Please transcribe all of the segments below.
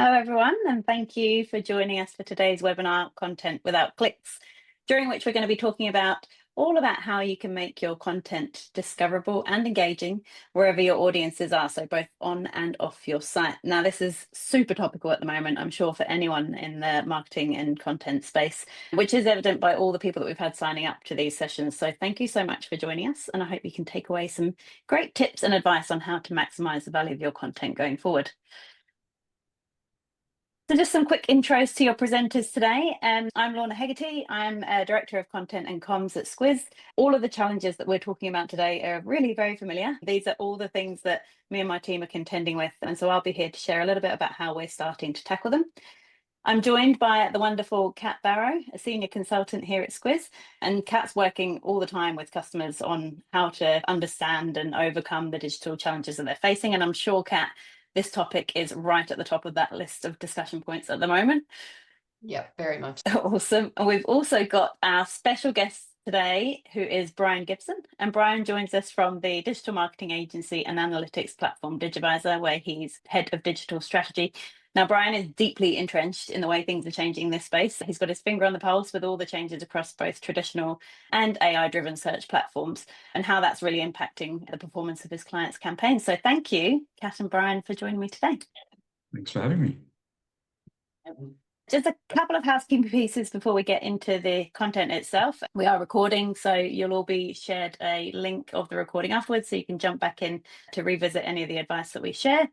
Hello, everyone, and thank you for joining us for today's webinar, Content Without Clicks, during which we're going to be talking all about how you can make your content discoverable and engaging wherever your audiences are, so both on and off your site. Now, this is super topical at the moment, I'm sure, for anyone in the marketing and content space, which is evident by all the people that we've had signing up to these sessions. So thank you so much for joining us, and I hope you can take away some great tips and advice on how to maximize the value of your content going forward. So just some quick intros to your presenters today. I'm Lorna Hegarty. I'm a Director of Content and Comms at Squiz. All of the challenges that we're talking about today are really very familiar. These are all the things that me and my team are contending with. And so I'll be here to share a little bit about how we're starting to tackle them. I'm joined by the wonderful Kat Barrow, a senior consultant here at Squiz. And Kat's working all the time with customers on how to understand and overcome the digital challenges that they're facing. And I'm sure, Kat, this topic is right at the top of that list of discussion points at the moment. Yeah, very much. Awesome. And we've also got our special guest today, who is Brian Gibson. And Brian joins us from the digital marketing agency and analytics platform Digivisor, where he's head of digital strategy. Now, Brian is deeply entrenched in the way things are changing in this space. He's got his finger on the pulse with all the changes across both traditional and AI-driven search platforms and how that's really impacting the performance of his clients' campaigns. So thank you, Kat and Brian, for joining me today. Thanks for having me. Just a couple of housekeeping pieces before we get into the content itself. We are recording, so you'll all be shared a link of the recording afterwards, so you can jump back in to revisit any of the advice that we share.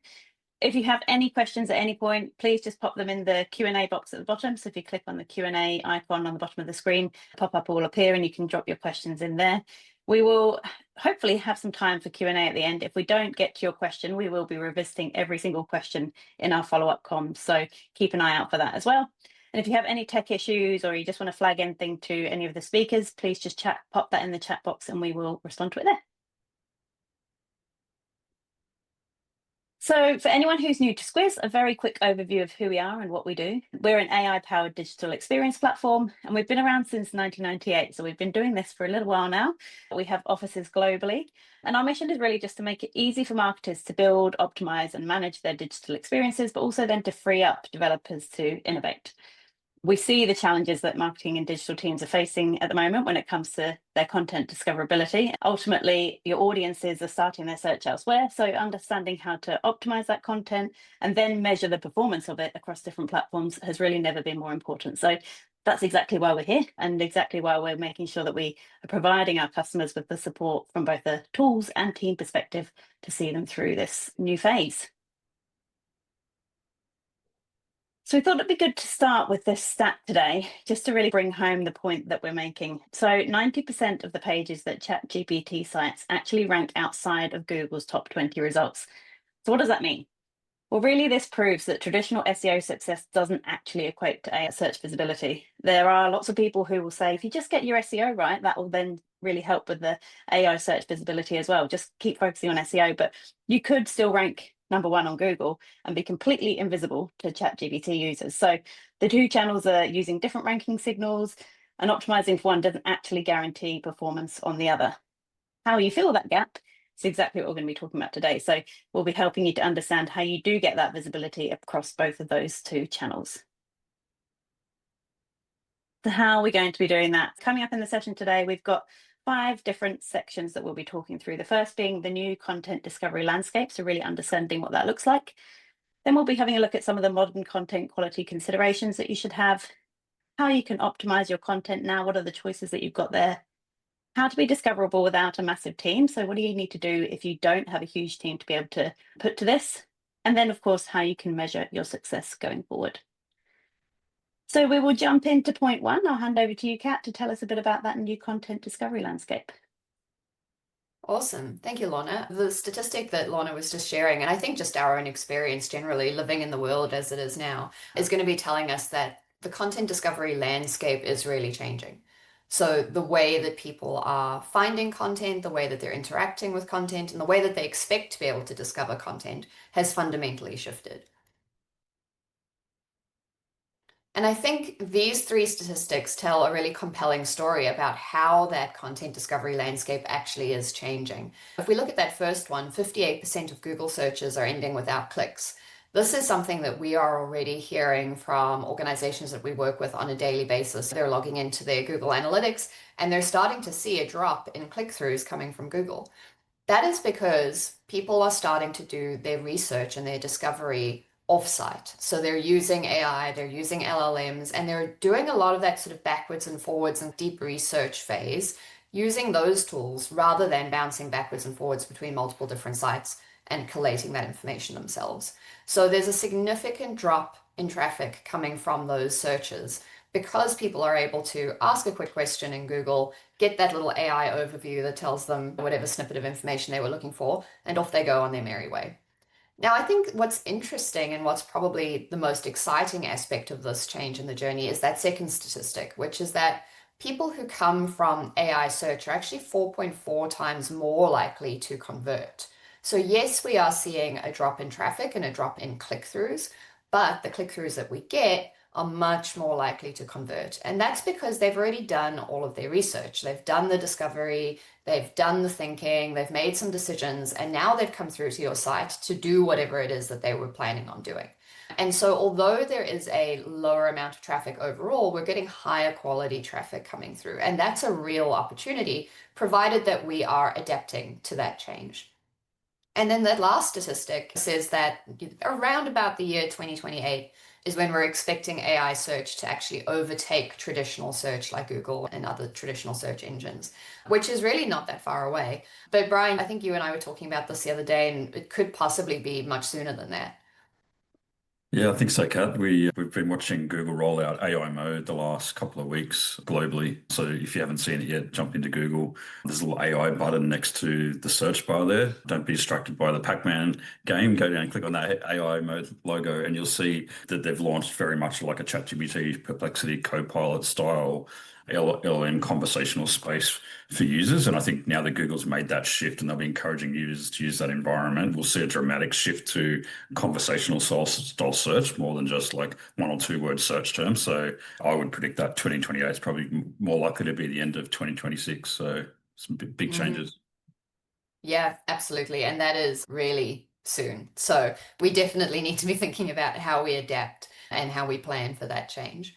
If you have any questions at any point, please just pop them in the Q&A box at the bottom. So if you click on the Q&A icon on the bottom of the screen, pop-up will appear and you can drop your questions in there. We will hopefully have some time for Q&A at the end. If we don't get to your question, we will be revisiting every single question in our follow-up comms. So keep an eye out for that as well. And if you have any tech issues or you just want to flag anything to any of the speakers, please just pop that in the chat box and we will respond to it there. So for anyone who's new to Squiz, a very quick overview of who we are and what we do. We're an AI-powered digital experience platform, and we've been around since 1998. So we've been doing this for a little while now. We have offices globally, and our mission is really just to make it easy for marketers to build, optimize, and manage their digital experiences, but also then to free up developers to innovate. We see the challenges that marketing and digital teams are facing at the moment when it comes to their content discoverability. Ultimately, your audiences are starting their search elsewhere, so understanding how to optimize that content and then measure the performance of it across different platforms has really never been more important. So that's exactly why we're here and exactly why we're making sure that we are providing our customers with the support from both a tools and team perspective to see them through this new phase. So we thought it'd be good to start with this stat today, just to really bring home the point that we're making. So 90% of the pages that ChatGPT cites actually rank outside of Google's top 20 results. So what does that mean? Well, really, this proves that traditional SEO success doesn't actually equate to AI search visibility. There are lots of people who will say, if you just get your SEO right, that will then really help with the AI search visibility as well. Just keep focusing on SEO, but you could still rank #1 on Google and be completely invisible to ChatGPT users. So the two channels are using different ranking signals, and optimizing for one doesn't actually guarantee performance on the other. How you fill that gap is exactly what we're going to be talking about today. So we'll be helping you to understand how you do get that visibility across both of those two channels. So how are we going to be doing that? Coming up in the session today, we've got 5 different sections that we'll be talking through. The first being the new content discovery landscape, so really understanding what that looks like. Then we'll be having a look at some of the modern content quality considerations that you should have, how you can optimize your content now, what are the choices that you've got there, how to be discoverable without a massive team, so what do you need to do if you don't have a huge team to be able to put to this, and then of course how you can measure your success going forward. So we will jump into point 1. I'll hand over to you, Kat, to tell us a bit about that new content discovery landscape. Awesome. Thank you, Lorna. The statistic that Lorna was just sharing, and I think just our own experience generally living in the world as it is now, is going to be telling us that the content discovery landscape is really changing. So the way that people are finding content, the way that they're interacting with content, and the way that they expect to be able to discover content has fundamentally shifted. And I think these 3 statistics tell a really compelling story about how that content discovery landscape actually is changing. If we look at that first one, 58% of Google searches are ending without clicks. This is something that we are already hearing from organizations that we work with on a daily basis. They're logging into their Google Analytics and they're starting to see a drop in click-throughs coming from Google. That is because people are starting to do their research and their discovery offsite. So they're using AI, they're using LLMs, and they're doing a lot of that sort of backwards and forwards and deep research phase using those tools rather than bouncing backwards and forwards between multiple different sites and collating that information themselves. So there's a significant drop in traffic coming from those searches because people are able to ask a quick question in Google, get that little AI overview that tells them whatever snippet of information they were looking for, and off they go on their merry way. Now, I think what's interesting and what's probably the most exciting aspect of this change in the journey is that second statistic, which is that people who come from AI search are actually 4.4 times more likely to convert. So yes, we are seeing a drop in traffic and a drop in click-throughs, but the click-throughs that we get are much more likely to convert. And that's because they've already done all of their research. They've done the discovery, they've done the thinking, they've made some decisions, and now they've come through to your site to do whatever it is that they were planning on doing. And so, although there is a lower amount of traffic overall, we're getting higher quality traffic coming through. And that's a real opportunity, provided that we are adapting to that change. And then the last statistic says that around about the year 2028 is when we're expecting AI search to actually overtake traditional search like Google and other traditional search engines, which is really not that far away. But Brian, I think you and I were talking about this the other day, and it could possibly be much sooner than that. Yeah, I think so, Kat. We've been watching Google roll out AI mode the last couple of weeks globally. So if you haven't seen it yet, jump into Google. There's a little AI button next to the search bar there. Don't be distracted by the Pac-Man game. Go down and click on that AI mode logo, and you'll see that they've launched very much like a ChatGPT, Perplexity, Copilot style LLM conversational space for users. And I think now that Google's made that shift and they'll be encouraging users to use that environment, we'll see a dramatic shift to conversational style search more than just like one or two word search terms. So I would predict that 2028 is probably more likely to be the end of 2026. So some big Mhm. changes. Yeah, absolutely. And that is really soon. So we definitely need to be thinking about how we adapt and how we plan for that change.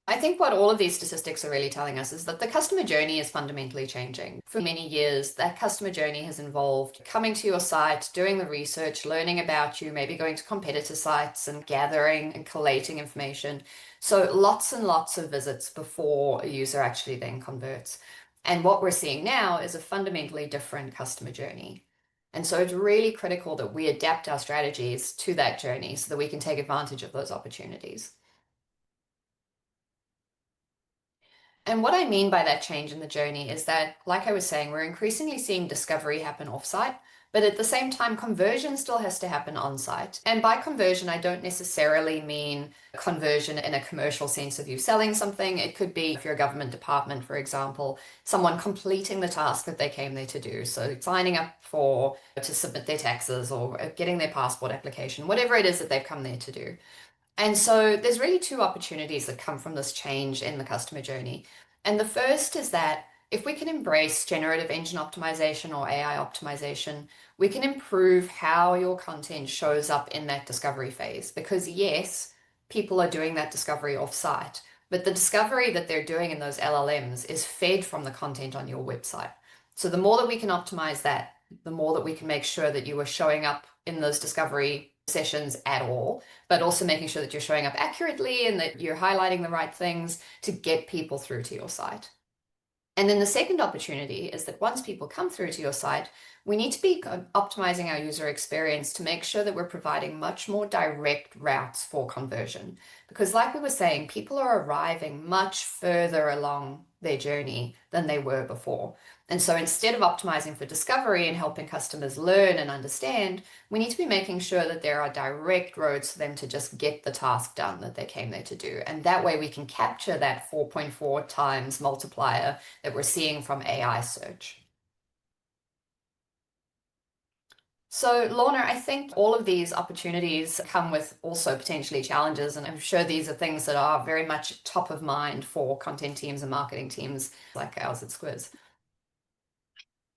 I think what all of these statistics are really telling us is that the customer journey is fundamentally changing. For many years, that customer journey has involved coming to your site, doing the research, learning about you, maybe going to competitor sites and gathering and collating information. So lots and lots of visits before a user actually then converts. And what we're seeing now is a fundamentally different customer journey. And so it's really critical that we adapt our strategies to that journey so that we can take advantage of those opportunities. And what I mean by that change in the journey is that, like I was saying, we're increasingly seeing discovery happen offsite, but at the same time, conversion still has to happen on-site. And by conversion, I don't necessarily mean conversion in a commercial sense of you selling something. It could be, if you're a government department, for example, someone completing the task that they came there to do. So signing up to submit their taxes or getting their passport application, whatever it is that they've come there to do. And so there's really two opportunities that come from this change in the customer journey. And the first is that if we can embrace generative engine optimization or AI optimization, we can improve how your content shows up in that discovery phase. Because yes, people are doing that discovery off-site, but the discovery that they're doing in those LLMs is fed from the content on your website. So the more that we can optimize that, the more that we can make sure that you are showing up in those discovery sessions at all, but also making sure that you're showing up accurately and that you're highlighting the right things to get people through to your site. And then the second opportunity is that once people come through to your site, we need to be optimizing our user experience to make sure that we're providing much more direct routes for conversion. Because, like we were saying, people are arriving much further along their journey than they were before. And so instead of optimizing for discovery and helping customers learn and understand, we need to be making sure that there are direct roads for them to just get the task done that they came there to do. And that way we can capture that 4.4 times multiplier that we're seeing from AI search. So, Lorna, I think all of these opportunities come with also potentially challenges, and I'm sure these are things that are very much top of mind for content teams and marketing teams like ours at Squiz.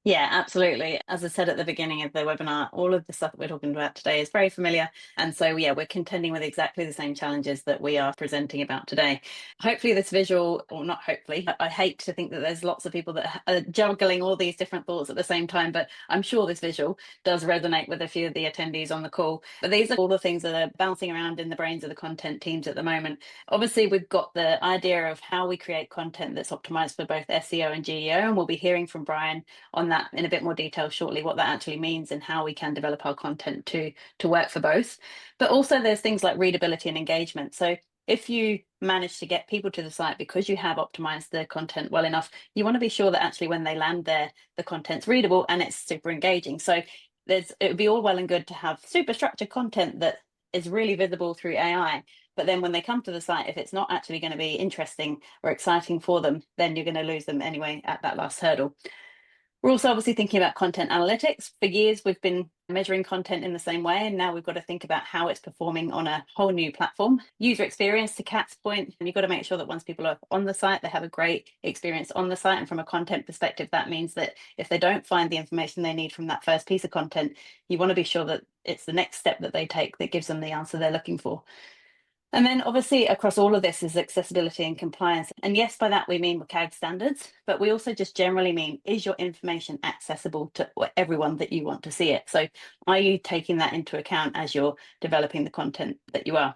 Yeah, absolutely. As I said at the beginning of the webinar, all of the stuff that we're talking about today is very familiar. And so, yeah, we're contending with exactly the same challenges that we are presenting about today. Hopefully this visual, or not hopefully, I hate to think that there's lots of people that are juggling all these different thoughts at the same time, but I'm sure this visual does resonate with a few of the attendees on the call. But these are all the things that are bouncing around in the brains of the content teams at the moment. Obviously, we've got the idea of how we create content that's optimized for both SEO and GEO, and we'll be hearing from Brian on that in a bit more detail shortly, what that actually means and how we can develop our content to work for both. But also there's things like readability and engagement. So if you manage to get people to the site because you have optimized the content well enough, you want to be sure that actually when they land there, the content's readable and it's super engaging. So it would be all well and good to have super structured content that is really visible through AI. But then when they come to the site, if it's not actually going to be interesting or exciting for them, then you're going to lose them anyway at that last hurdle. We're also obviously thinking about content analytics. For years, we've been measuring content in the same way, and now we've got to think about how it's performing on a whole new platform. User experience, to Kat's point, and you've got to make sure that once people are on the site, they have a great experience on the site. And from a content perspective, that means that if they don't find the information they need from that first piece of content, you want to be sure that it's the next step that they take that gives them the answer they're looking for. And then obviously across all of this is accessibility and compliance. And yes, by that we mean WCAG standards, but we also just generally mean, is your information accessible to everyone that you want to see it? So are you taking that into account as you're developing the content that you are?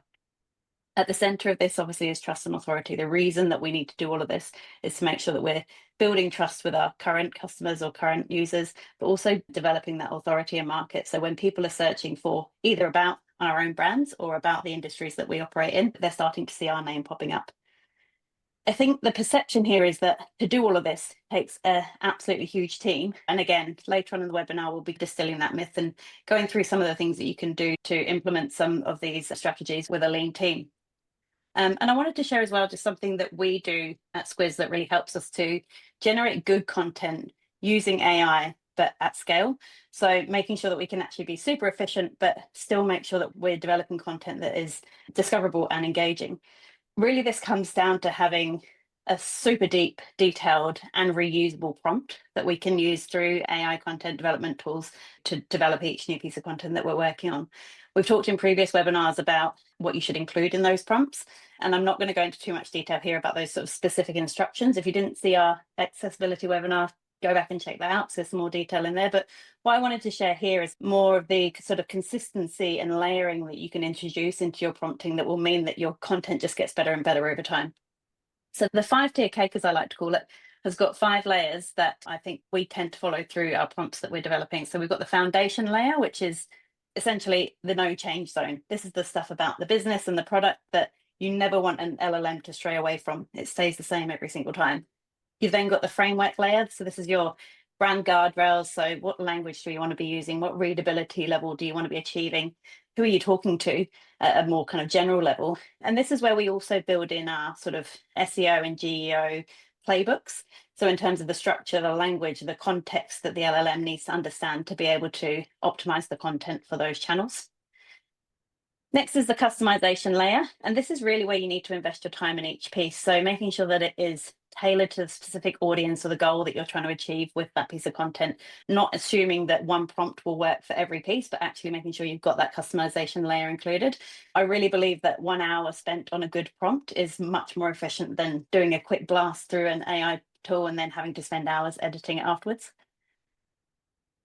At the center of this obviously is trust and authority. The reason that we need to do all of this is to make sure that we're building trust with our current customers or current users, but also developing that authority in market. So when people are searching for either about our own brands or about the industries that we operate in, they're starting to see our name popping up. I think the perception here is that to do all of this takes an absolutely huge team. And again, later on in the webinar, we'll be distilling that myth and going through some of the things that you can do to implement some of these strategies with a lean team. And I wanted to share as well just something that we do at Squiz that really helps us to generate good content using AI, but at scale. So making sure that we can actually be super efficient, but still make sure that we're developing content that is discoverable and engaging. Really, this comes down to having a super deep, detailed and reusable prompt that we can use through AI content development tools to develop each new piece of content that we're working on. We've talked in previous webinars about what you should include in those prompts, and I'm not going to go into too much detail here about those sort of specific instructions. If you didn't see our accessibility webinar, go back and check that out. So there's some more detail in there. But what I wanted to share here is more of the sort of consistency and layering that you can introduce into your prompting that will mean that your content just gets better and better over time. So the 5-tier cake, as I like to call it, has got 5 layers that I think we tend to follow through our prompts that we're developing. So we've got the foundation layer, which is essentially the no change zone. This is the stuff about the business and the product that you never want an LLM to stray away from. It stays the same every single time. You've then got the framework layer. So this is your brand guardrails. So what language do you want to be using? What readability level do you want to be achieving? Who are you talking to at a more kind of general level? And this is where we also build in our sort of SEO and GEO playbooks. So in terms of the structure, the language, the context that the LLM needs to understand to be able to optimize the content for those channels. Next is the customization layer. And this is really where you need to invest your time in each piece. So making sure that it is tailored to the specific audience or the goal that you're trying to achieve with that piece of content, not assuming that one prompt will work for every piece, but actually making sure you've got that customization layer included. I really believe that 1 hour spent on a good prompt is much more efficient than doing a quick blast through an AI tool and then having to spend hours editing it afterwards.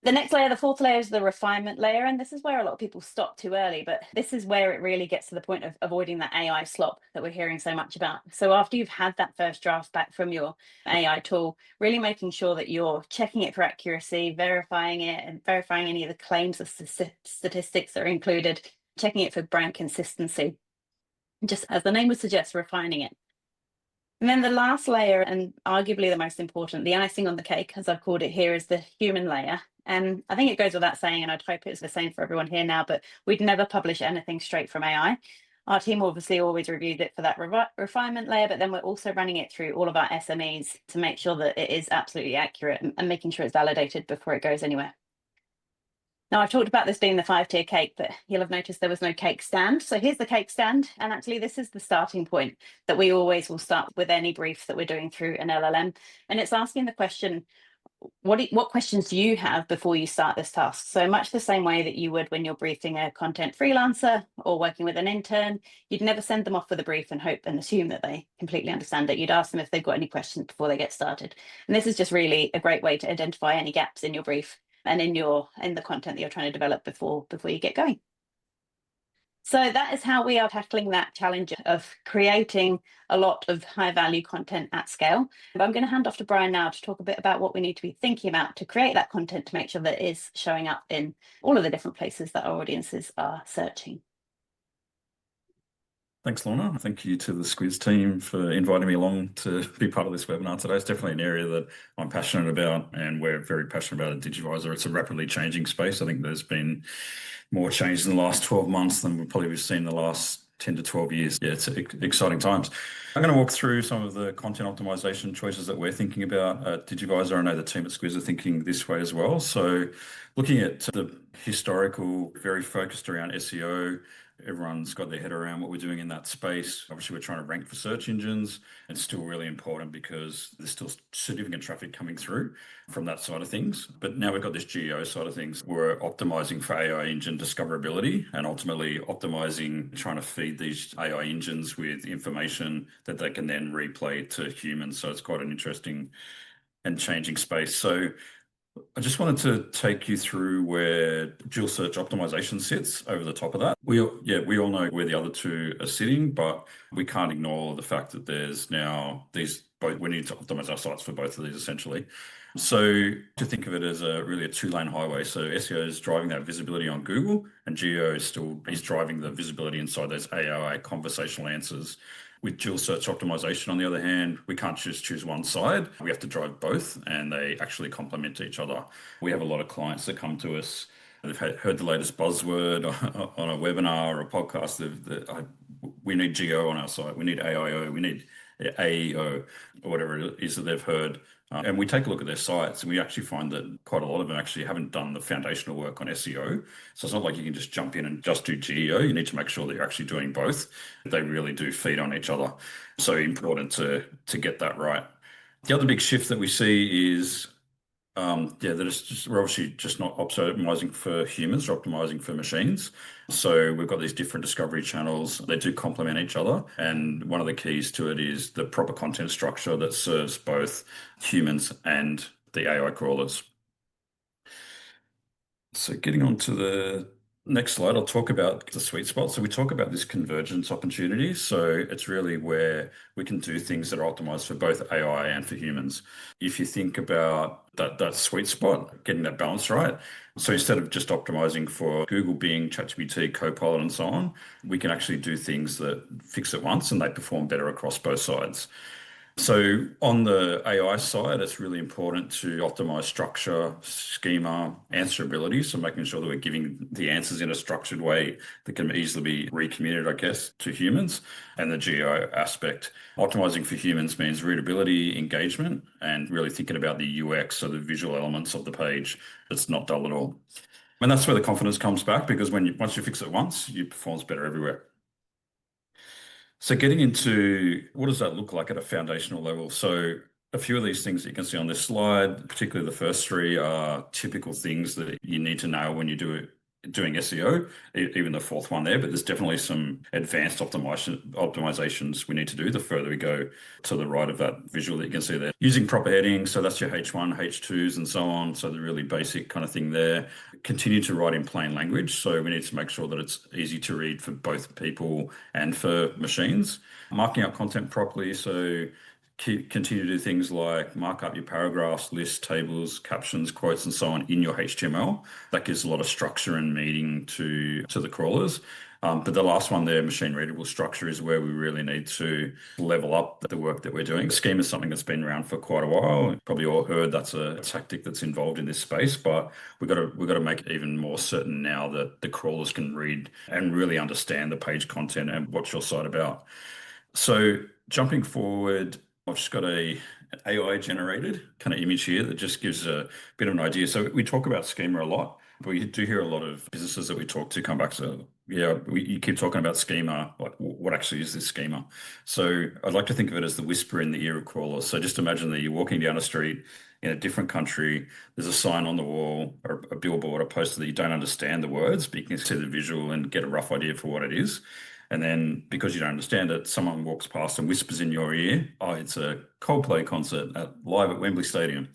The next layer, the 4th layer, is the refinement layer. And this is where a lot of people stop too early, but this is where it really gets to the point of avoiding that AI slop that we're hearing so much about. So after you've had that first draft back from your AI tool, really making sure that you're checking it for accuracy, verifying it and verifying any of the claims of statistics that are included, checking it for brand consistency. Just as the name would suggest, refining it. And then the last layer, and arguably the most important, the icing on the cake, as I've called it here, is the human layer. And I think it goes without saying, and I'd hope it's the same for everyone here now, but we'd never publish anything straight from AI. Our team obviously always reviewed it for that refinement layer, but then we're also running it through all of our SMEs to make sure that it is absolutely accurate and making sure it's validated before it goes anywhere. Now, I've talked about this being the 5-tier cake, but you'll have noticed there was no cake stand. So here's the cake stand. And actually, this is the starting point that we always will start with any brief that we're doing through an LLM. And it's asking the question, what questions do you have before you start this task? So much the same way that you would when you're briefing a content freelancer or working with an intern, you'd never send them off with a brief and hope and assume that they completely understand it. You'd ask them if they've got any questions before they get started. And this is just really a great way to identify any gaps in your brief and in the content that you're trying to develop before you get going. So that is how we are tackling that challenge of creating a lot of high value content at scale. But I'm going to hand off to Brian now to talk a bit about what we need to be thinking about to create that content to make sure that it is showing up in all of the different places that our audiences are searching. Thanks, Lorna. Thank you to the Squiz team for inviting me along to be part of this webinar today. It's definitely an area that I'm passionate about, and we're very passionate about at Digivisor. It's a rapidly changing space. I think there's been more change in the last 12 months than we've probably seen in the last 10 to 12 years. Yeah, it's exciting times. I'm going to walk through some of the content optimization choices that we're thinking about at Digivisor. I know the team at Squiz are thinking this way as well. So looking at the historical, very focused around SEO, everyone's got their head around what we're doing in that space. Obviously, we're trying to rank for search engines. It's still really important because there's still significant traffic coming through from that side of things. But now we've got this geo side of things. We're optimizing for AI engine discoverability and ultimately optimizing, trying to feed these AI engines with information that they can then replay to humans. So it's quite an interesting and changing space. So I just wanted to take you through where dual search optimization sits over the top of that. We all know where the other two are sitting, but we can't ignore the fact that there's now we need to optimize our sites for both of these essentially. So to think of it as really a two-lane highway. So SEO is driving that visibility on Google, and geo is driving the visibility inside those AI conversational answers. With dual search optimization, on the other hand, we can't just choose one side. We have to drive both, and they actually complement each other. We have a lot of clients that come to us. They've heard the latest buzzword on a webinar or a podcast. We need geo on our site. We need AIO. We need AEO, or whatever it is that they've heard. And we take a look at their sites, and we actually find that quite a lot of them actually haven't done the foundational work on SEO. So it's not like you can just jump in and just do geo. You need to make sure that you're actually doing both. They really do feed on each other. So important to get that right. The other big shift that we see is we're obviously just not optimizing for humans, we're optimizing for machines. So we've got these different discovery channels. They do complement each other. And one of the keys to it is the proper content structure that serves both humans and the AI crawlers. So getting on to the next slide, I'll talk about the sweet spot. So we talk about this convergence opportunity. So it's really where we can do things that are optimized for both AI and for humans. If you think about that sweet spot, getting that balance right. So instead of just optimizing for Google, Bing, ChatGPT, Copilot, and so on, we can actually do things that fix it once and they perform better across both sides. So on the AI side, it's really important to optimize structure, schema, answerability. So making sure that we're giving the answers in a structured way that can easily be recommunicated, I guess, to humans. And the geo aspect. Optimizing for humans means readability, engagement, and really thinking about the UX, so the visual elements of the page. It's not dull at all. And that's where the confidence comes back, because once you fix it once, it performs better everywhere. So getting into what does that look like at a foundational level? So a few of these things that you can see on this slide, particularly the first three, are typical things that you need to know when you doing SEO, even the fourth one there, but there's definitely some advanced optimizations we need to do the further we go to the right of that visual that you can see there. Using proper heading, so that's your H1, H2s, and so on. So the really basic kind of thing there. Continue to write in plain language. So we need to make sure that it's easy to read for both people and for machines. Marking up content properly. So continue to do things like mark up your paragraphs, lists, tables, captions, quotes, and so on in your HTML. That gives a lot of structure and meaning to the crawlers. But the last one there, machine readable structure, is where we really need to level up the work that we're doing. Schema is something that's been around for quite a while. Probably all heard that's a tactic that's involved in this space, but we've got to make it even more certain now that the crawlers can read and really understand the page content and what's your site about. So jumping forward, I've just got a AI generated kind of image here that just gives a bit of an idea. So we talk about schema a lot, but we do hear a lot of businesses that we talk to come back to Yeah, you keep talking about schema. Like, what actually is this schema? So I'd like to think of it as the whisper in the ear of crawlers. So just imagine that you're walking down a street in a different country. There's a sign on the wall, or a billboard, a poster that you don't understand the words, but you can see the visual and get a rough idea for what it is. And then because you don't understand it, someone walks past and whispers in your ear, "Oh, it's a Coldplay concert live at Wembley Stadium."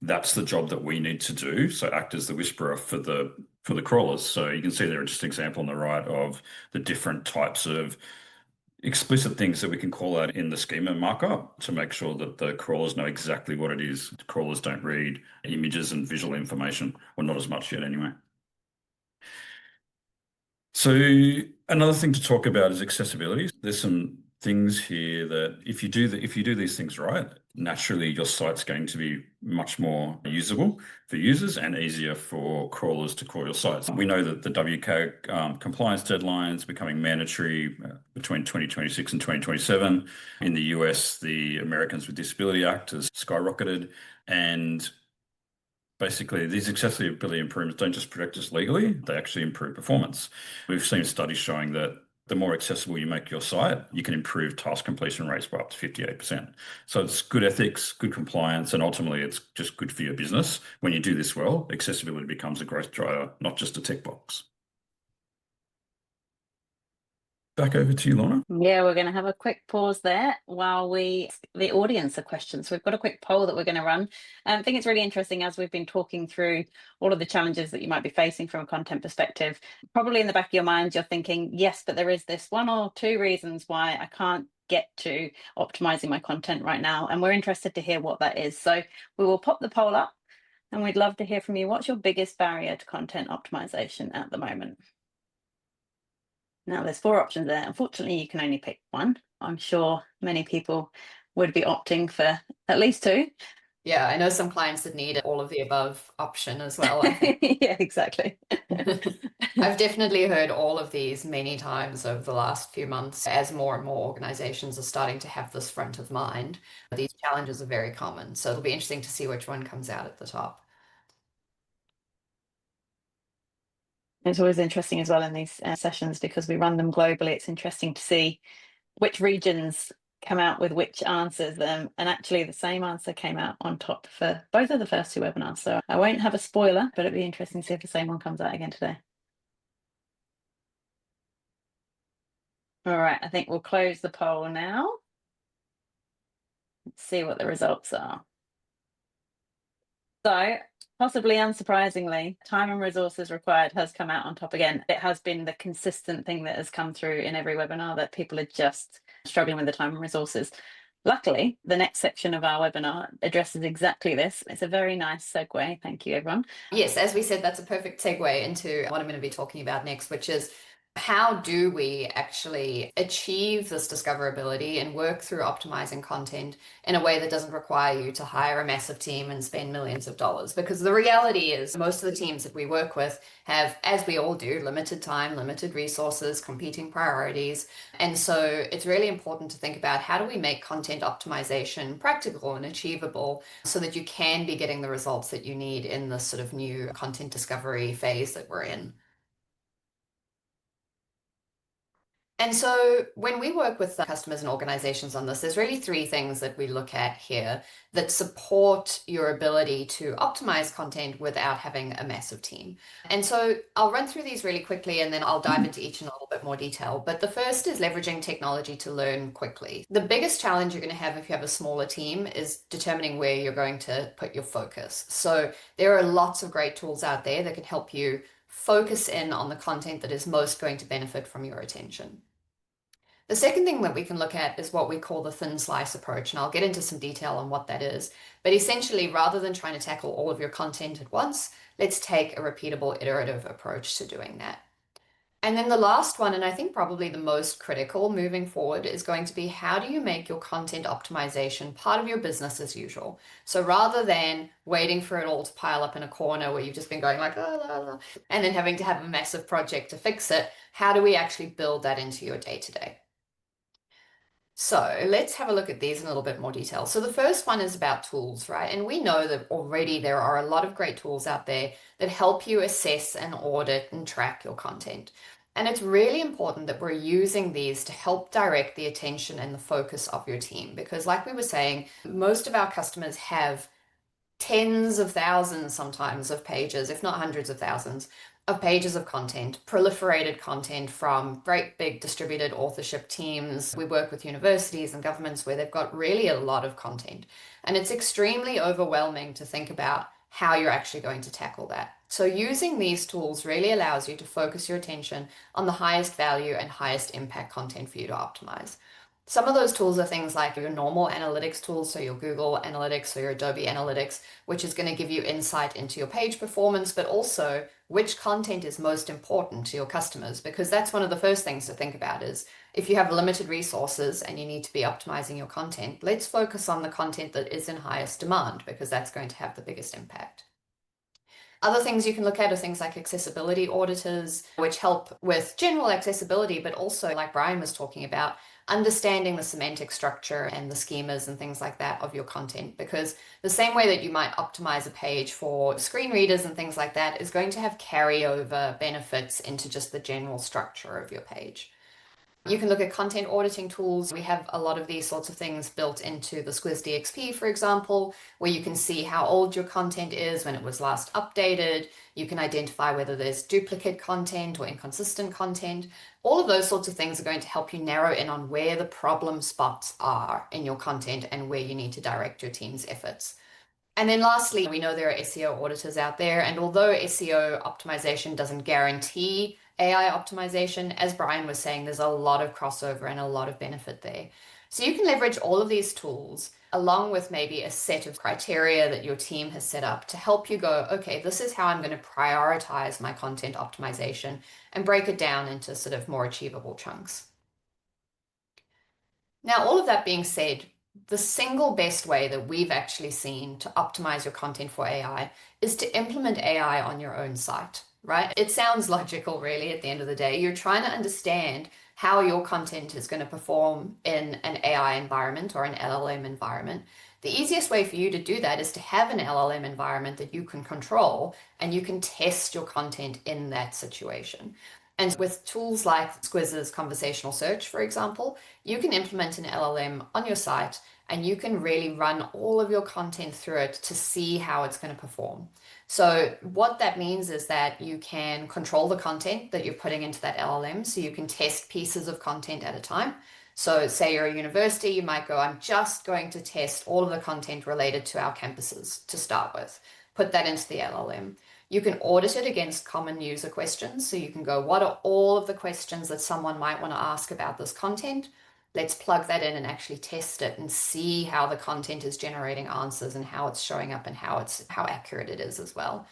That's the job that we need to do. So act as the whisperer for the crawlers. So you can see there just an example on the right of the different types of explicit things that we can call out in the schema markup to make sure that the crawlers know exactly what it is. Crawlers don't read images and visual information, or not as much yet anyway. So another thing to talk about is accessibility. There's some things here that if you do these things right, naturally your site's going to be much more usable for users and easier for crawlers to crawl your sites. We know that the WCAG compliance deadlines becoming mandatory between 2026 and 2027. In the US, the Americans with Disability Act has skyrocketed, and basically, these accessibility improvements don't just protect us legally, they actually improve performance. We've seen studies showing that the more accessible you make your site, you can improve task completion rates by up to 58%. So it's good ethics, good compliance, and ultimately it's just good for your business. When you do this well, accessibility becomes a growth driver, not just a tick box. Back over to you, Lorna. Yeah, we're going to have a quick pause there while the audience are questions. So we've got a quick poll that we're going to run. I think it's really interesting as we've been talking through all of the challenges that you might be facing from a content perspective. Probably in the back of your mind, you're thinking, yes, but there is this one or two reasons why I can't get to optimizing my content right now. And we're interested to hear what that is. So we will pop the poll up and we'd love to hear from you. What's your biggest barrier to content optimization at the moment? Now, there's 4 options there. Unfortunately, you can only pick one. I'm sure many people would be opting for at least 2. Yeah, I know some clients that need all of the above option as well, I think. Yeah, exactly. I've definitely heard all of these many times over the last few months as more and more organizations are starting to have this front of mind. These challenges are very common, so it'll be interesting to see which one comes out at the top. It's always interesting as well in these sessions because we run them globally. It's interesting to see which regions come out with which answers. And actually the same answer came out on top for both of the first 2 webinars. So I won't have a spoiler, but it'd be interesting to see if the same one comes out again today. All right, I think we'll close the poll now. Let's see what the results are. So, possibly unsurprisingly, time and resources required has come out on top again. It has been the consistent thing that has come through in every webinar that people are just struggling with the time and resources. Luckily, the next section of our webinar addresses exactly this. It's a very nice segue. Thank you, everyone. Yes, as we said, that's a perfect segue into what I'm going to be talking about next, which is how do we actually achieve this discoverability and work through optimizing content in a way that doesn't require you to hire a massive team and spend millions of dollars? Because the reality is most of the teams that we work with have, as we all do, limited time, limited resources, competing priorities. And so it's really important to think about how do we make content optimization practical and achievable so that you can be getting the results that you need in this sort of new content discovery phase that we're in. And so when we work with customers and organizations on this, there's really 3 things that we look at here that support your ability to optimize content without having a massive team. And so I'll run through these really quickly and then I'll dive into each in a little bit more detail. But the first is leveraging technology to learn quickly. The biggest challenge you're going to have if you have a smaller team is determining where you're going to put your focus. So there are lots of great tools out there that can help you focus in on the content that is most going to benefit from your attention. The second thing that we can look at is what we call the thin slice approach, and I'll get into some detail on what that is. But essentially, rather than trying to tackle all of your content at once, let's take a repeatable, iterative approach to doing that. And then the last one, and I think probably the most critical moving forward, is going to be how do you make your content optimization part of your business as usual? So rather than waiting for it all to pile up in a corner where you've just been going like, oh, la, la, and then having to have a massive project to fix it, how do we actually build that into your day-to-day? So let's have a look at these in a little bit more detail. So the first one is about tools, right? And we know that already there are a lot of great tools out there that help you assess and audit and track your content. And it's really important that we're using these to help direct the attention and the focus of your team. Because like we were saying, most of our customers have tens of thousands sometimes of pages, if not hundreds of thousands of pages of content, proliferated content from great big distributed authorship teams. We work with universities and governments where they've got really a lot of content. And it's extremely overwhelming to think about how you're actually going to tackle that. So using these tools really allows you to focus your attention on the highest value and highest impact content for you to optimize. Some of those tools are things like your normal analytics tools, so your Google Analytics or your Adobe Analytics, which is going to give you insight into your page performance, but also which content is most important to your customers, because that's one of the first things to think about is if you have limited resources and you need to be optimizing your content, let's focus on the content that is in highest demand because that's going to have the biggest impact. Other things you can look at are things like accessibility auditors, which help with general accessibility, but also, like Brian was talking about, understanding the semantic structure and the schemas and things like that of your content. Because the same way that you might optimize a page for screen readers and things like that is going to have carryover benefits into just the general structure of your page. You can look at content auditing tools. We have a lot of these sorts of things built into the Squiz DXP, for example, where you can see how old your content is when it was last updated. You can identify whether there's duplicate content or inconsistent content. All of those sorts of things are going to help you narrow in on where the problem spots are in your content and where you need to direct your team's efforts. And then lastly, we know there are SEO auditors out there, and although SEO optimization doesn't guarantee AI optimization, as Brian was saying, there's a lot of crossover and a lot of benefit there. So you can leverage all of these tools along with maybe a set of criteria that your team has set up to help you go, okay, this is how I'm going to prioritize my content optimization and break it down into sort of more achievable chunks. Now, all of that being said, the single best way that we've actually seen to optimize your content for AI is to implement AI on your own site, right? It sounds logical, really, at the end of the day. You're trying to understand how your content is going to perform in an AI environment or an LLM environment. The easiest way for you to do that is to have an LLM environment that you can control and you can test your content in that situation. And with tools like Squiz's conversational search, for example, you can implement an LLM on your site and you can really run all of your content through it to see how it's going to perform. So what that means is that you can control the content that you're putting into that LLM, so you can test pieces of content at a time. So say you're a university, you might go, I'm just going to test all of the content related to our campuses to start with. Put that into the LLM. You can audit it against common user questions. So you can go, what are all of the questions that someone might want to ask about this content? Let's plug that in and actually test it and see how the content is generating answers and how it's showing up and how accurate it is as well.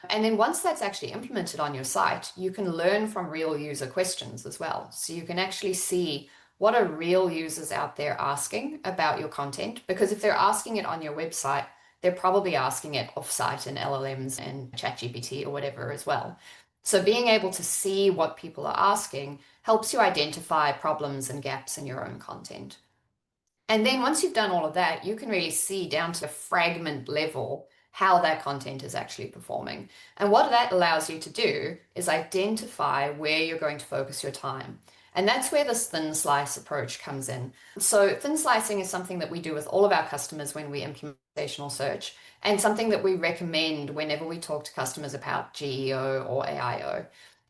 And then once that's actually implemented on your site, you can learn from real user questions as well. So you can actually see what are real users out there asking about your content, because if they're asking it on your website, they're probably asking it off-site in LLMs and ChatGPT or whatever as well. So being able to see what people are asking helps you identify problems and gaps in your own content. And then once you've done all of that, you can really see down to the fragment level how that content is actually performing. And what that allows you to do is identify where you're going to focus your time. And that's where this thin slice approach comes in. So thin slicing is something that we do with all of our customers when we implement conversational search, and something that we recommend whenever we talk to customers about GEO or AIO.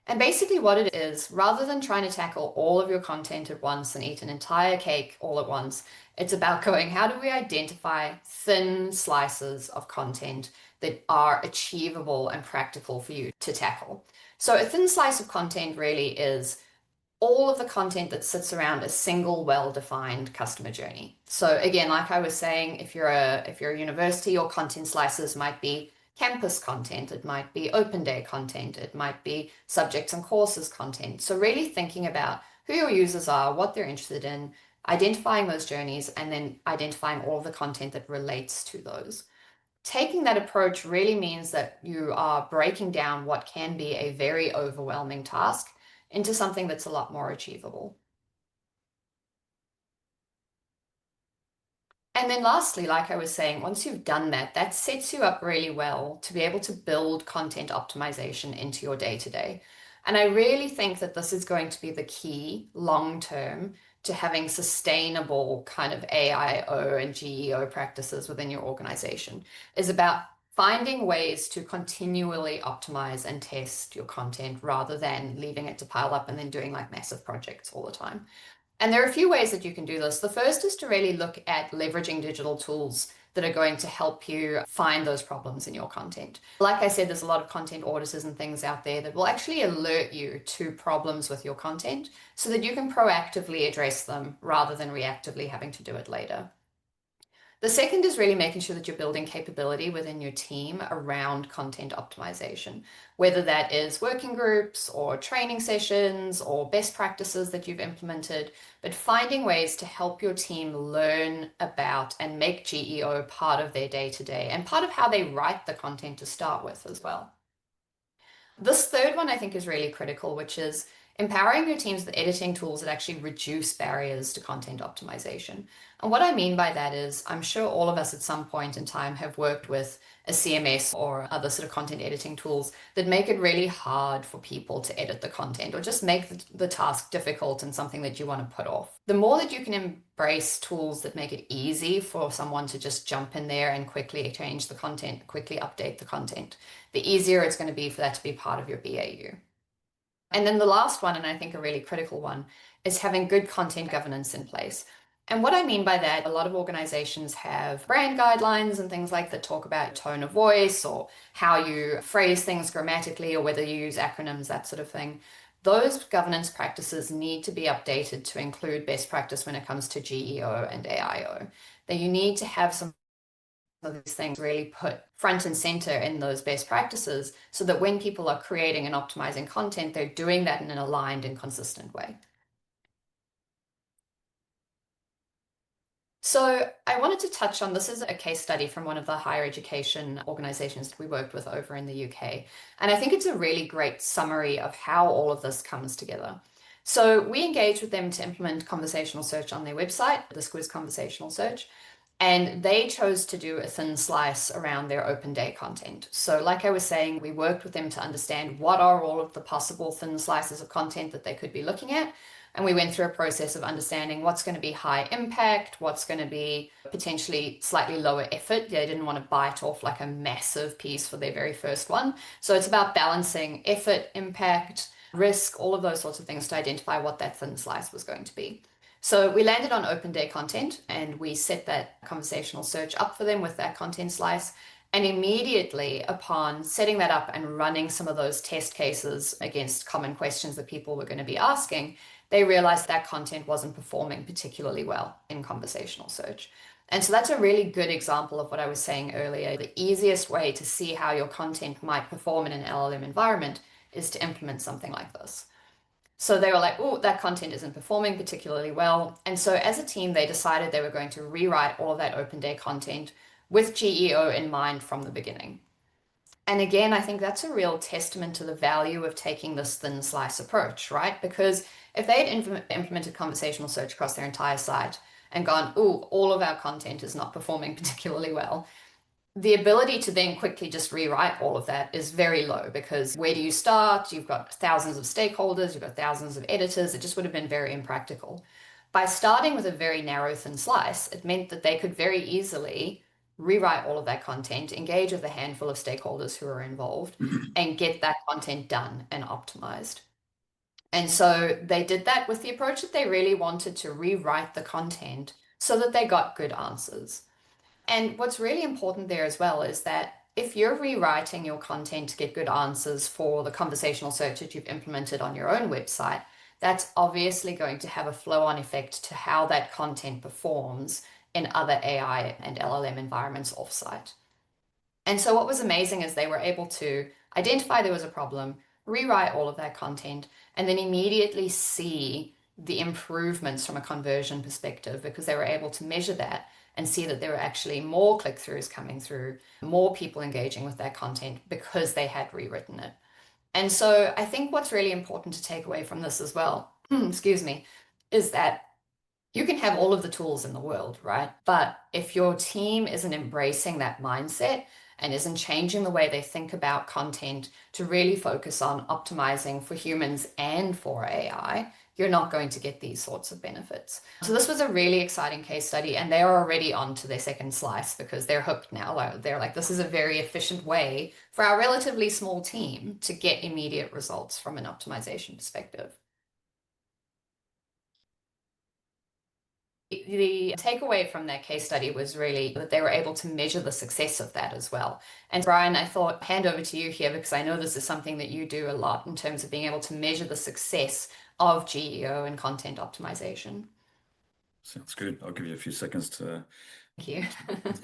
And basically what it is, rather than trying to tackle all of your content at once and eat an entire cake all at once, it's about going, how do we identify thin slices of content that are achievable and practical for you to tackle? So a thin slice of content really is all of the content that sits around a single well-defined customer journey. So again, like I was saying, if you're a university, your content slices might be campus content, it might be open day content, it might be subjects and courses content. So really thinking about who your users are, what they're interested in, identifying those journeys, and then identifying all of the content that relates to those. Taking that approach really means that you are breaking down what can be a very overwhelming task into something that's a lot more achievable. And then lastly, like I was saying, once you've done that, that sets you up really well to be able to build content optimization into your day-to-day. And I really think that this is going to be the key long term to having sustainable kind of AIO and GEO practices within your organization, is about finding ways to continually optimize and test your content rather than leaving it to pile up and then doing like massive projects all the time. And there are a few ways that you can do this. The first is to really look at leveraging digital tools that are going to help you find those problems in your content. Like I said, there's a lot of content auditors and things out there that will actually alert you to problems with your content so that you can proactively address them rather than reactively having to do it later. The second is really making sure that you're building capability within your team around content optimization, whether that is working groups or training sessions or best practices that you've implemented, but finding ways to help your team learn about and make GEO part of their day-to-day and part of how they write the content to start with as well. This third one I think is really critical, which is empowering your teams with editing tools that actually reduce barriers to content optimization. And what I mean by that is, I'm sure all of us at some point in time have worked with a CMS or other sort of content editing tools that make it really hard for people to edit the content or just make the task difficult and something that you want to put off. The more that you can embrace tools that make it easy for someone to just jump in there and quickly change the content, quickly update the content, the easier it's going to be for that to be part of your BAU. And then the last one, and I think a really critical one, is having good content governance in place. And what I mean by that, a lot of organizations have brand guidelines and things like that talk about tone of voice or how you phrase things grammatically or whether you use acronyms, that sort of thing. Those governance practices need to be updated to include best practice when it comes to GEO and AIO. That you need to have some of these things really put front and center in those best practices so that when people are creating and optimizing content, they're doing that in an aligned and consistent way. So I wanted to touch on, this is a case study from one of the higher education organizations that we worked with over in the UK. And I think it's a really great summary of how all of this comes together. So we engaged with them to implement conversational search on their website, the Squiz conversational search. And they chose to do a thin slice around their open day content. So like I was saying, we worked with them to understand what are all of the possible thin slices of content that they could be looking at. And we went through a process of understanding what's going to be high impact, what's going to be potentially slightly lower effort. They didn't want to bite off like a massive piece for their very first one. So it's about balancing effort, impact, risk, all of those sorts of things to identify what that thin slice was going to be. So we landed on open day content and we set that conversational search up for them with that content slice. And immediately upon setting that up and running some of those test cases against common questions that people were going to be asking, they realized that content wasn't performing particularly well in conversational search. And so that's a really good example of what I was saying earlier. The easiest way to see how your content might perform in an LLM environment is to implement something like this. So they were like, oh, that content isn't performing particularly well. And so as a team, they decided they were going to rewrite all of that open day content with GEO in mind from the beginning. And again, I think that's a real testament to the value of taking this thin slice approach, right? Because if they had implemented conversational search across their entire site and gone, oh, all of our content is not performing particularly well, the ability to then quickly just rewrite all of that is very low, because where do you start? You've got thousands of stakeholders, you've got thousands of editors. It just would have been very impractical. By starting with a very narrow thin slice, it meant that they could very easily rewrite all of that content, engage with a handful of stakeholders who are involved, and get that content done and optimized. And so they did that with the approach that they really wanted to rewrite the content so that they got good answers. And what's really important there as well is that if you're rewriting your content to get good answers for the conversational search that you've implemented on your own website, that's obviously going to have a flow-on effect to how that content performs in other AI and LLM environments offsite. And so what was amazing is they were able to identify there was a problem, rewrite all of that content, and then immediately see the improvements from a conversion perspective, because they were able to measure that and see that there were actually more click-throughs coming through, more people engaging with that content because they had rewritten it. And so I think what's really important to take away from this as well, excuse me, is that you can have all of the tools in the world, right? But if your team isn't embracing that mindset and isn't changing the way they think about content to really focus on optimizing for humans and for AI, you're not going to get these sorts of benefits. So this was a really exciting case study, and they are already on to their second slice because they're hooked now. They're like, this is a very efficient way for our relatively small team to get immediate results from an optimization perspective. The takeaway from that case study was really that they were able to measure the success of that as well. And Brian, I thought hand over to you here because I know this is something that you do a lot in terms of being able to measure the success of GEO and content optimization. Sounds good. I'll give you a few seconds to Thank you.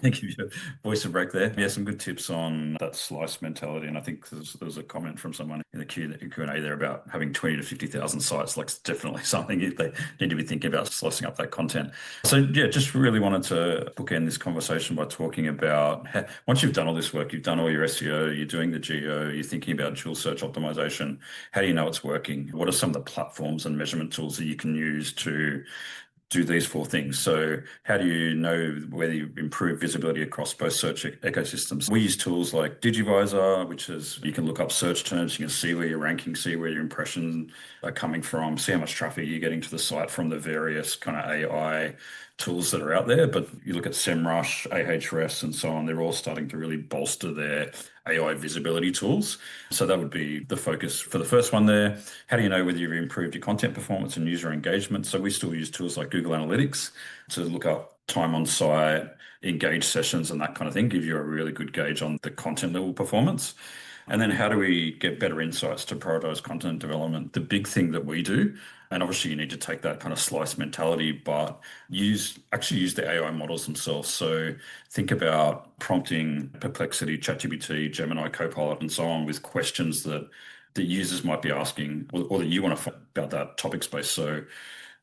Thank you for your voice break there. Yeah, some good tips on that slice mentality. And I think there was a comment from someone in the Q&A there about having 20 to 50,000 sites. Like, it's definitely something they need to be thinking about, slicing up that content. So yeah, just really wanted to bookend this conversation by talking about once you've done all this work, you've done all your SEO, you're doing the GEO, you're thinking about dual search optimization. How do you know it's working? What are some of the platforms and measurement tools that you can use to do these four things? So how do you know whether you improve visibility across both search ecosystems? We use tools like Digivisor, which is you can look up search terms, you can see where you're ranking, see where your impressions are coming from, see how much traffic you're getting to the site from the various kind of AI tools that are out there. But you look at SEMrush, Ahrefs, and so on, they're all starting to really bolster their AI visibility tools. So that would be the focus for the first one there. How do you know whether you've improved your content performance and user engagement? So we still use tools like Google Analytics to look up time on site, engage sessions, and that kind of thing, give you a really good gauge on the content level performance. And then how do we get better insights to prioritize content development? The big thing that we do, and obviously you need to take that kind of slice mentality, but actually use the AI models themselves. So think about prompting Perplexity, ChatGPT, Gemini, Copilot, and so on with questions that the users might be asking or that you want to find about that topic space. So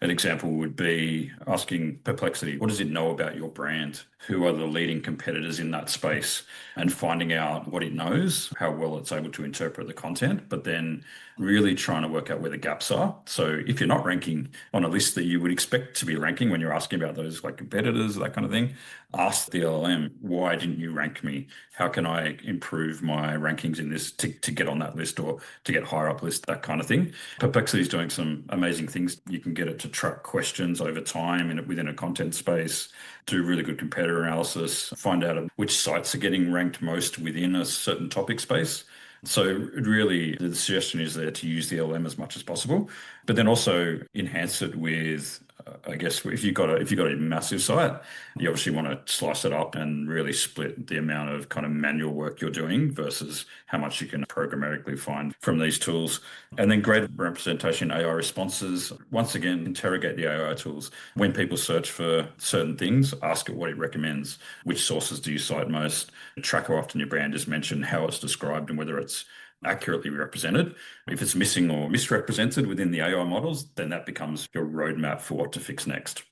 an example would be asking Perplexity, what does it know about your brand? Who are the leading competitors in that space? And finding out what it knows, how well it's able to interpret the content, but then really trying to work out where the gaps are. So if you're not ranking on a list that you would expect to be ranking when you're asking about those like competitors, that kind of thing, ask the LLM, why didn't you rank me? How can I improve my rankings in this to get on that list or to get higher up list, that kind of thing. Perplexity is doing some amazing things. You can get it to track questions over time within a content space, do really good competitor analysis, find out which sites are getting ranked most within a certain topic space. So really, the suggestion is there to use the LM as much as possible, but then also enhance it with, I guess, if you've got a massive site, you obviously want to slice it up and really split the amount of kind of manual work you're doing versus how much you can programmatically find from these tools. And then greater representation AI responses. Once again, interrogate the AI tools. When people search for certain things, ask it what it recommends. Which sources do you cite most? Track how often your brand is mentioned, how it's described, and whether it's accurately represented. If it's missing or misrepresented within the AI models, then that becomes your roadmap for what to fix next.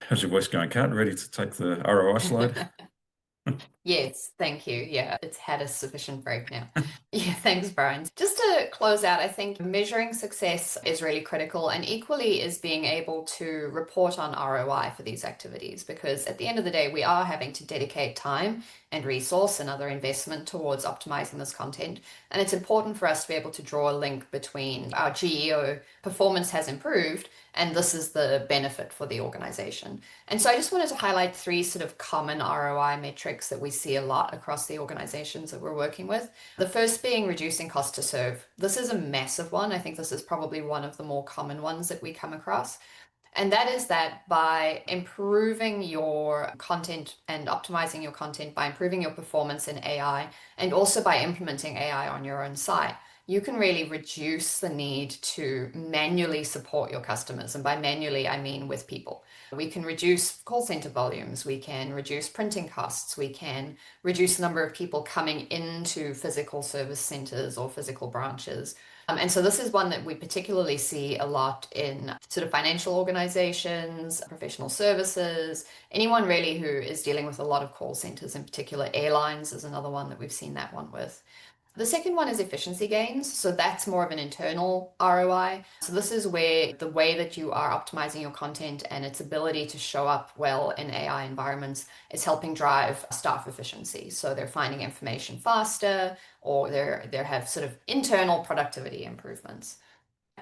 How's your voice going, Kat? Ready to take the ROI slide? Yes, thank you. Yeah, it's had a sufficient break now. Yeah, thanks, Brian. Just to close out, I think measuring success is really critical, and equally is being able to report on ROI for these activities, because at the end of the day, we are having to dedicate time and resource and other investment towards optimizing this content. And it's important for us to be able to draw a link between our GEO performance has improved and this is the benefit for the organization. And so I just wanted to highlight three sort of common ROI metrics that we see a lot across the organizations that we're working with. The first being reducing cost to serve. This is a massive one. I think this is probably one of the more common ones that we come across. And that is that by improving your content and optimizing your content, by improving your performance in AI, and also by implementing AI on your own site, you can really reduce the need to manually support your customers. And by manually, I mean with people. We can reduce call center volumes, we can reduce printing costs, we can reduce the number of people coming into physical service centers or physical branches. And so this is one that we particularly see a lot in sort of financial organizations, professional services, anyone really who is dealing with a lot of call centers, in particular airlines is another one that we've seen that one with. The second one is efficiency gains. So that's more of an internal ROI. So this is where the way that you are optimizing your content and its ability to show up well in AI environments is helping drive staff efficiency. So they're finding information faster, or they have sort of internal productivity improvements.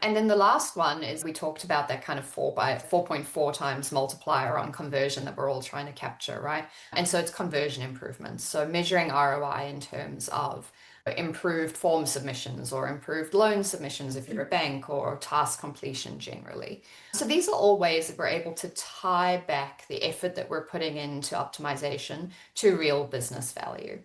And then the last one is we talked about that kind of 4.4 times multiplier on conversion that we're all trying to capture, right? And so it's conversion improvements. So measuring ROI in terms of improved form submissions or improved loan submissions if you're a bank, or task completion generally. So these are all ways that we're able to tie back the effort that we're putting into optimization to real business value.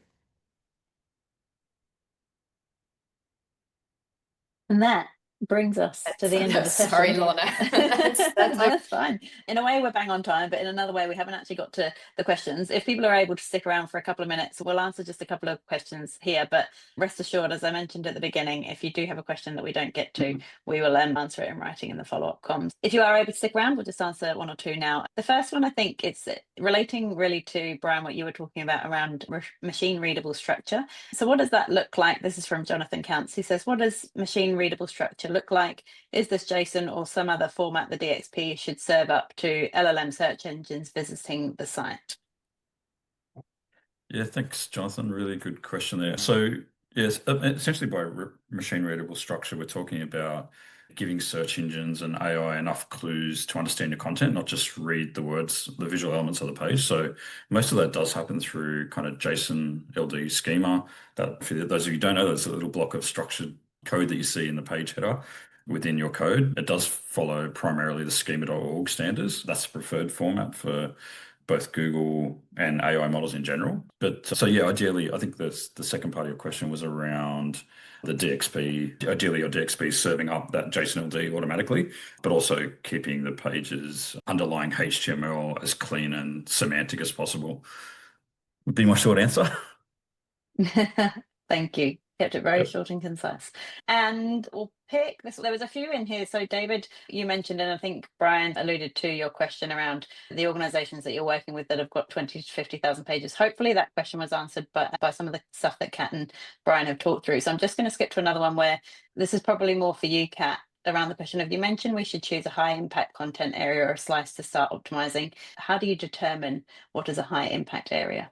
And that brings us to the end of the session. Sorry, Lorna. That's fine. In a way, we're bang on time, but in another way, we haven't actually got to the questions. If people are able to stick around for a couple of minutes, we'll answer just a couple of questions here. But rest assured, as I mentioned at the beginning, if you do have a question that we don't get to, we will answer it in writing in the follow-up comms. If you are able to stick around, we'll just answer one or two now. The first one, I think it's relating really to, Brian, what you were talking about around machine readable structure. So what does that look like? This is from Jonathan Counts. He says, what does machine readable structure look like? Is this JSON or some other format the DXP should serve up to LLM search engines visiting the site? Yeah, thanks, Jonathan. Really good question there. So yes, essentially by machine readable structure, we're talking about giving search engines and AI enough clues to understand your content, not just read the words, the visual elements of the page. So most of that does happen through kind of JSON LD schema. That, for those of you who don't know, there's a little block of structured code that you see in the page header within your code. It does follow primarily the schema.org standards. That's the preferred format for both Google and AI models in general. But so yeah, ideally, I think the second part of your question was around the DXP. Ideally, your DXP is serving up that JSON LD automatically, but also keeping the page's underlying HTML as clean and semantic as possible. Would be my short answer. Thank you. Kept it very short and concise. And we'll pick this. There was a few in here. So David, you mentioned, and I think Brian alluded to your question around the organizations that you're working with that have got 20 to 50,000 pages. Hopefully that question was answered by some of the stuff that Kat and Brian have talked through. So I'm just going to skip to another one where this is probably more for you, Kat, around the question of, you mentioned we should choose a high impact content area or a slice to start optimizing. How do you determine what is a high impact area?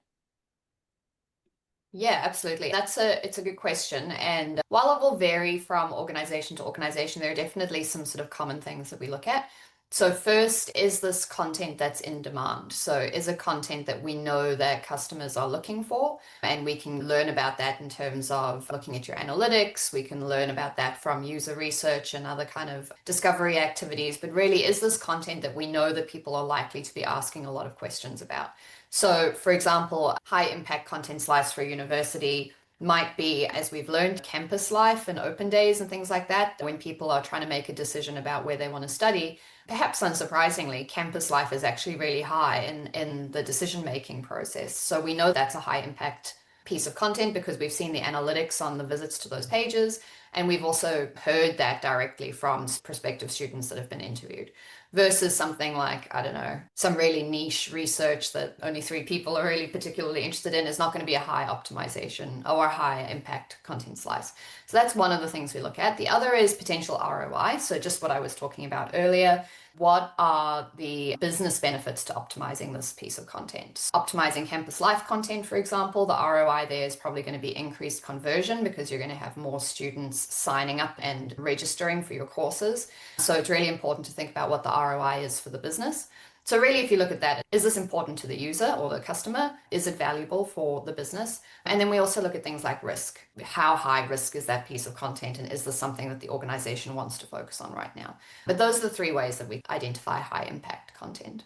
Yeah, absolutely. It's a good question. And while it will vary from organization to organization, there are definitely some sort of common things that we look at. So first, is this content that's in demand? So is it content that we know that customers are looking for? And we can learn about that in terms of looking at your analytics. We can learn about that from user research and other kind of discovery activities. But really, is this content that we know that people are likely to be asking a lot of questions about? So for example, high impact content slice for a university might be, as we've learned, campus life and open days and things like that. When people are trying to make a decision about where they want to study, perhaps unsurprisingly, campus life is actually really high in the decision-making process. So we know that's a high impact piece of content because we've seen the analytics on the visits to those pages. And we've also heard that directly from prospective students that have been interviewed. Versus something like, I don't know, some really niche research that only 3 people are really particularly interested in is not going to be a high optimization or a high impact content slice. So that's one of the things we look at. The other is potential ROI. So just what I was talking about earlier. What are the business benefits to optimizing this piece of content? Optimizing campus life content, for example, the ROI there is probably going to be increased conversion because you're going to have more students signing up and registering for your courses. So it's really important to think about what the ROI is for the business. So really, if you look at that, is this important to the user or the customer? Is it valuable for the business? And then we also look at things like risk. How high risk is that piece of content? And is this something that the organization wants to focus on right now? But those are the 3 ways that we identify high impact content.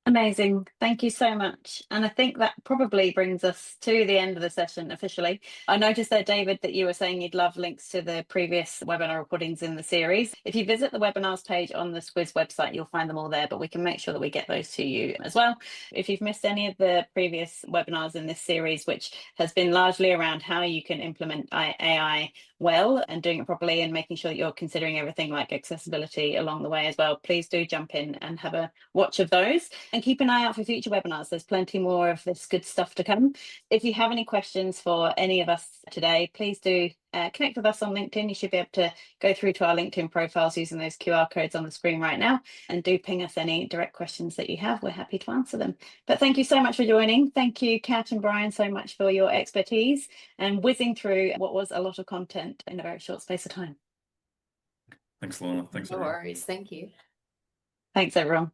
Amazing. Thank you so much. And I think that probably brings us to the end of the session officially. I noticed there, David, that you were saying you'd love links to the previous webinar recordings in the series. If you visit the webinars page on the Squiz website, you'll find them all there, but we can make sure that we get those to you as well. If you've missed any of the previous webinars in this series, which has been largely around how you can implement AI well and doing it properly and making sure that you're considering everything like accessibility along the way as well, please do jump in and have a watch of those. And keep an eye out for future webinars. There's plenty more of this good stuff to come. If you have any questions for any of us today, please do connect with us on LinkedIn. You should be able to go through to our LinkedIn profiles using those QR codes on the screen right now, and do ping us any direct questions that you have. We're happy to answer them. But thank you so much for joining. Thank you, Kat and Brian, so much for your expertise and whizzing through what was a lot of content in a very short space of time. Thanks, Lorna. Thanks, No everyone. worries. Thank you. Thanks, everyone.